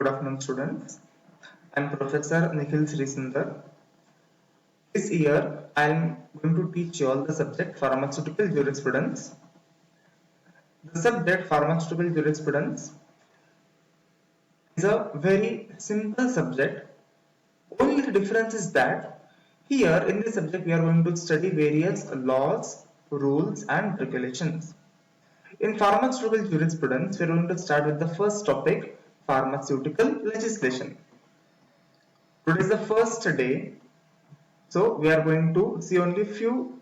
Good afternoon, students. I am Professor Nikhil Srisundar. This year, I am going to teach you all the subject Pharmaceutical Jurisprudence. The subject Pharmaceutical Jurisprudence is a very simple subject. Only the difference is that here in this subject we are going to study various laws, rules and regulations. In Pharmaceutical Jurisprudence, we are going to start with the first topic, Pharmaceutical Legislation. Today is the first day. So we are going to see only few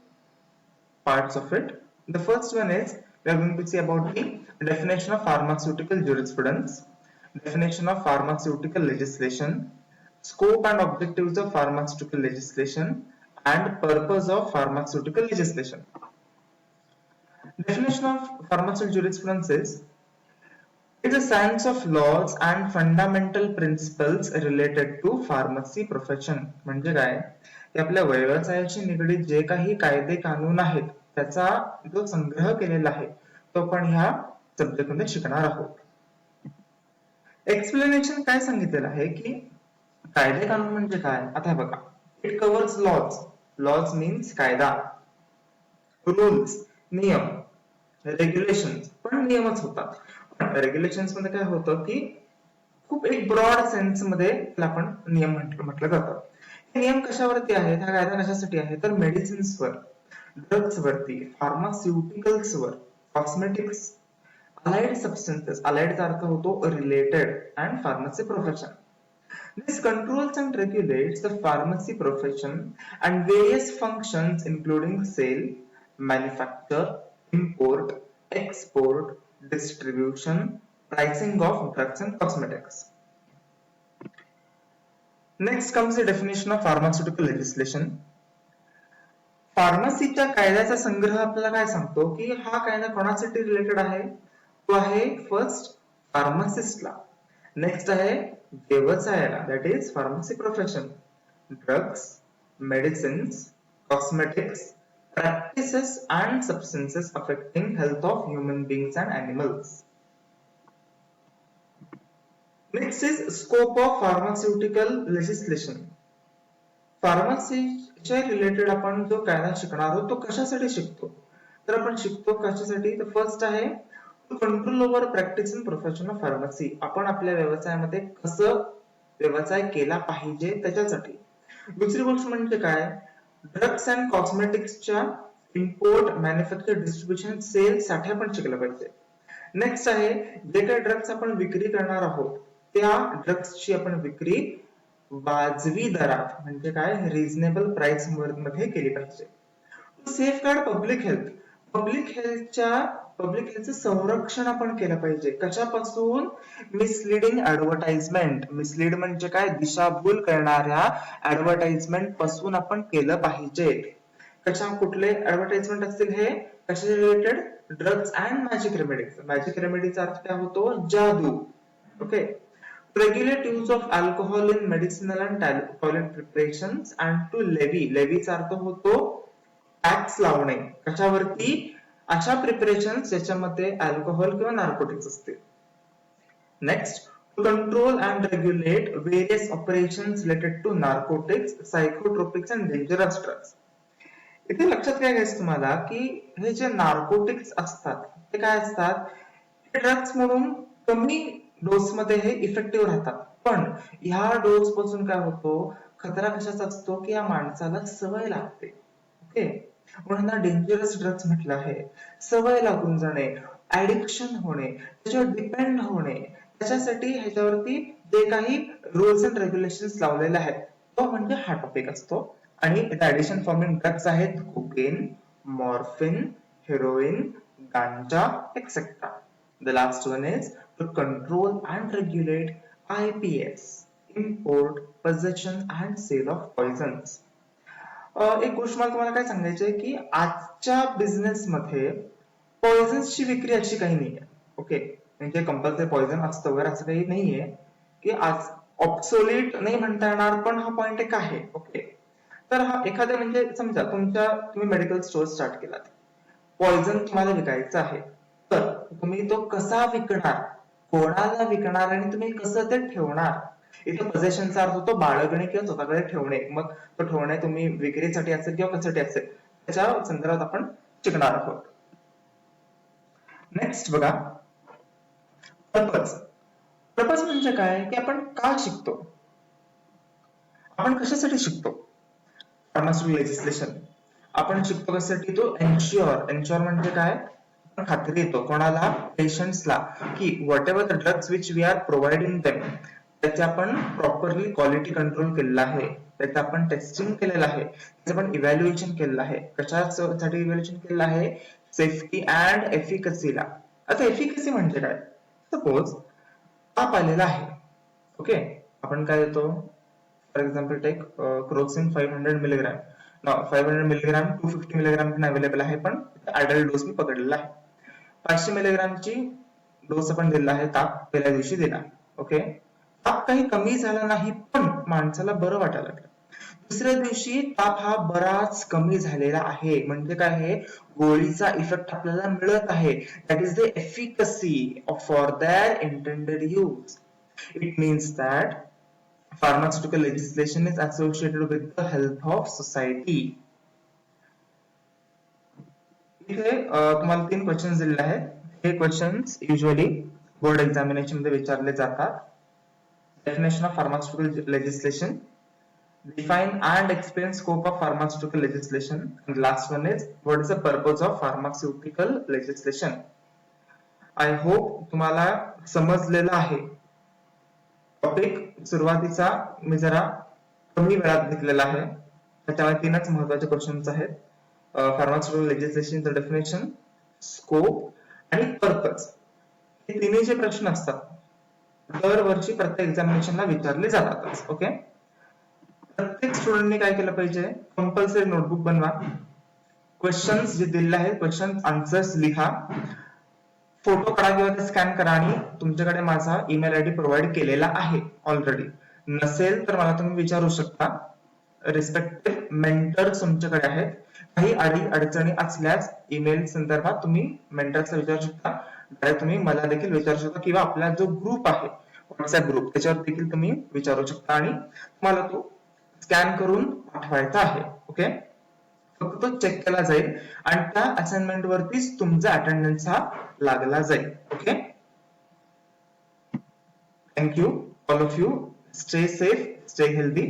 parts of it. The first one is we are going to see about the definition of pharmaceutical jurisprudence, definition of pharmaceutical legislation, scope and objectives of pharmaceutical legislation, and purpose of pharmaceutical legislation. Definition of pharmaceutical jurisprudence is it is a science of laws and fundamental principles related to pharmacy profession. म्हणजे काय की आपल्या व्यवसायाशी निगडीत जे काही कायदे कानून आहेत त्याचा जो संग्रह केलेला आहे तो आपण ह्या सब्जेक्ट मध्ये शिकणार आहोत. एक्सप्लेनेशन काय सांगितलेलं आहे की कायदे कानून म्हणजे काय. आता बघा, it covers laws. Laws means कायदा, रूल्स नियम, रेग्युलेशन्स पण नियमच होतात. रेग्युलेशन्स मध्ये काय होतं की खूप एक ब्रॉड सेन्स मध्ये आपण नियम म्हटलं जातं. हे नियम कशावरती आहेत, हा कायदा कशासाठी आहे तर मेडिसिन्स वर, ड्रग्स वरती, फार्मास्युटिकल्स वर, कॉस्मेटिक्स, अलाइड सबस्टन्सेस, अलाइडचा अर्थ होतो related, and pharmacy profession. This controls and regulates the pharmacy profession and various functions including sale, manufacture, import, export, distribution, pricing of drugs and cosmetics. Next comes the definition of pharmaceutical legislation. फार्मसीच्या कायद्याचा संग्रह आपल्याला काय सांगतो की हा कायदा कोणासाठी related आहे. तो आहे फर्स्ट फार्मासिस्टला, नेक्स्ट आहे व्यवसायाला, that is pharmacy profession, drugs, medicines, cosmetics, practices and substances affecting health of human beings and animals. Next is scope of pharmaceutical legislation. फार्मसीच्या रिलेटेड आपण जो कायदा शिकणार आहोत तो कशासाठी शिकतो तर आपण शिकतो कशासाठी तर फर्स्ट आहे control over practice in profession of pharmacy. आपण आपल्या व्यवसायामध्ये कसं व्यवसाय केला पाहिजे त्याच्यासाठी. दुसरी गोष्ट म्हणजे काय, ड्रग्स अँड कॉस्मेटिक्सच्या इम्पोर्ट, मॅन्युफॅक्चर, डिस्ट्रीब्युशन, सेल साठी आपण शिकलं पाहिजे. नेक्स्ट आहे जे काही ड्रग्स आपण विक्री करणार आहोत त्या ड्रग्सची आपण विक्री वाजवी दरात म्हणजे काय रिझनेबल प्राइस मध्ये केली पाहिजे. Safeguard public health, public हेल्थचं संरक्षण आपण केलं पाहिजे. कशापासून, मिसलिडिंग ऍडव्हर्टाइजमेंट, मिसलीड म्हणजे काय दिशाभूल करणाऱ्या ऍडव्हर्टाइजमेंट पासून आपण केलं पाहिजे. कशा कुठले ऍडव्हर्टाइजमेंट असतील हे कशा related, drugs and magic remedies. Magic रेमेडीचा अर्थ काय होतो जादू. Okay. Regulate use of alcohol in medicinal and toilet preparations and to levy, लेव्हीचा अर्थ होतो टॅक्स लावणे कशावरती, अशा प्रिपरेशन ज्याच्यामध्ये अल्कोहोल किंवा नार्कोटिक्स असतील. Next, to control and regulate various operations related to narcotics, psychotropics and dangerous drugs. इथे लक्षात काय घ्यायचं तुम्हाला की हे जे नार्कोटिक्स असतात ते काय असतात, हे ड्रग्स म्हणून कमी डोस मध्ये हे इफेक्टिव्ह राहतात, पण ह्या डोस पासून काय होतो, खतरा कशाचा असतो की या माणसाला सवय लागते. ओके, म्हणून डेंजरस ड्रग्स म्हटलं आहे. सवय लागून जाणे, ऍडिक्शन होणे, त्याच्यावर डिपेंड होणे, त्याच्यासाठी ह्याच्यावरती जे काही रूल्स अँड रेग्युलेशन्स लावलेले आहेत तो म्हणजे हा टॉपिक असतो. आणि ऍडिशन फॉर्मिंग ड्रग्स आहेत कोकेन, मॉर्फिन, हेरोइन, गांजा etcetera. The last one is to control and regulate IPS, import, possession and sale of poisons. एक गोष्ट मला तुम्हाला काय सांगायची आहे की आजच्या बिझनेस मध्ये पॉइझन्सची विक्री अशी काही नाहीये. ओके, म्हणजे कंपल्सरी पॉइझन असतं वगैरे असं काही नाहीये की आज ऑब्सोलीट नाही म्हणता येणार, पण हा पॉइंट एक आहे. ओके, तर हा एखाद्या म्हणजे समजा तुम्ही मेडिकल स्टोअर स्टार्ट केलात, पॉइझन तुम्हाला विकायचं आहे तर तुम्ही तो कसा विकणार कोणाला विकणार आणि तुम्ही कसं ते ठेवणार. इथं पोझेशनचा अर्थ होतो बाळगणे किंवा स्वतःकडे ठेवणे. मग तो ठेवणे तुम्ही विक्रीसाठी असेल किंवा कशासाठी असेल त्याच्या संदर्भात आपण शिकणार आहोत. नेक्स्ट बघा, पर्पज. पर्पज म्हणजे काय की आपण का शिकतो, आपण कशासाठी शिकतो. फार्मास्युटिकल लेजिस्लेशन आपण शिकतो कशासाठी, तो एन्श्योर म्हणजे काय, खात्री येतो कोणाला, पेशंट्सला, की whatever the drugs which we are providing them त्याचे आपण प्रॉपरली क्वालिटी कंट्रोल केलेलं आहे, त्याचं आपण टेस्टिंग केलेलं आहे, त्याचं आपण इव्हॅल्युएशन केलेलं आहे. कशासाठी इव्हॅल्युएशन केलेलं आहे, सेफ्टी अँड एफिकसीला. आता एफिकसी म्हणजे काय, सपोज ताप आलेला आहे, ओके, आपण काय देतो, for example take Crocin 500 milligram. 500 milligram 250 milligram पण अवेलेबल आहे, पण अडल्ट डोस मी पकडलेला आहे. 500 मिलीग्रामची डोस आपण दिला आहे, ताप पहिल्या दिवशी दिला, ओके. ताप काही कमी झाला नाही, पण माणसाला बरं वाटायला लागलं. दुसऱ्या दिवशी ताप हा बराच कमी झालेला आहे, म्हणजे काय आहे, गोळीचा इफेक्ट आपल्याला मिळत आहे. That is the efficacy for that intended use. It means that pharmaceutical legislation is associated with the health of society. इथे तुम्हाला 3 क्वेश्चन्स दिलेले आहेत. हे क्वेश्चन्स युजुअली बोर्ड एक्झामिनेशन मध्ये विचारले जातात. Definition of pharmaceutical legislation, define and explain scope of pharmaceutical legislation, and last one is what is the purpose of pharmaceutical legislation. I hope तुम्हाला समजलेलं आहे. टॉपिक सुरुवातीचा मी जरा कमी वेळात घेतलेला आहे, त्याच्यामुळे 3च महत्त्वाचे क्वेश्चन्स आहेत. फार्मास्युटिकल लेजिस्लेशनचं डेफिनेशन, स्कोप आणि पर्पज. हे तिन्ही जे प्रश्न असतात दरवर्षी प्रत्येक एक्झामिनेशनला विचारले जातात, ओके. प्रत्येक स्टुडंटने काय केलं पाहिजे, कंपल्सरी नोटबुक बनवा, क्वेश्चन्स जे दिलेले आहेत क्वेश्चन आन्सर्स लिहा, फोटो काढा किंवा स्कॅन करा आणि तुमच्याकडे माझा ईमेल आयडी प्रोव्हाइड केलेला आहे ऑलरेडी. नसेल तर मला तुम्ही विचारू शकता. रिस्पेक्टिव्ह मेंटर्स तुमच्याकडे आहेत, काही अडचणी असल्यास ईमेल संदर्भात तुम्ही मेंटर्सला विचारू शकता, डायरेक्ट तुम्ही मला देखील विचारू शकता, किंवा आपला जो ग्रुप आहे व्हॉट्सअप ग्रुप त्याच्यावर देखील तुम्ही विचारू शकता आणि तुम्हाला तो स्कॅन करून पाठवायचा आहे, ओके. फक्त तो चेक केला जाईल आणि त्या असाइनमेंट वरतीच तुमचा अटेंडन्स हा लागला जाईल, okay. Thank you all of you. Stay safe, stay healthy.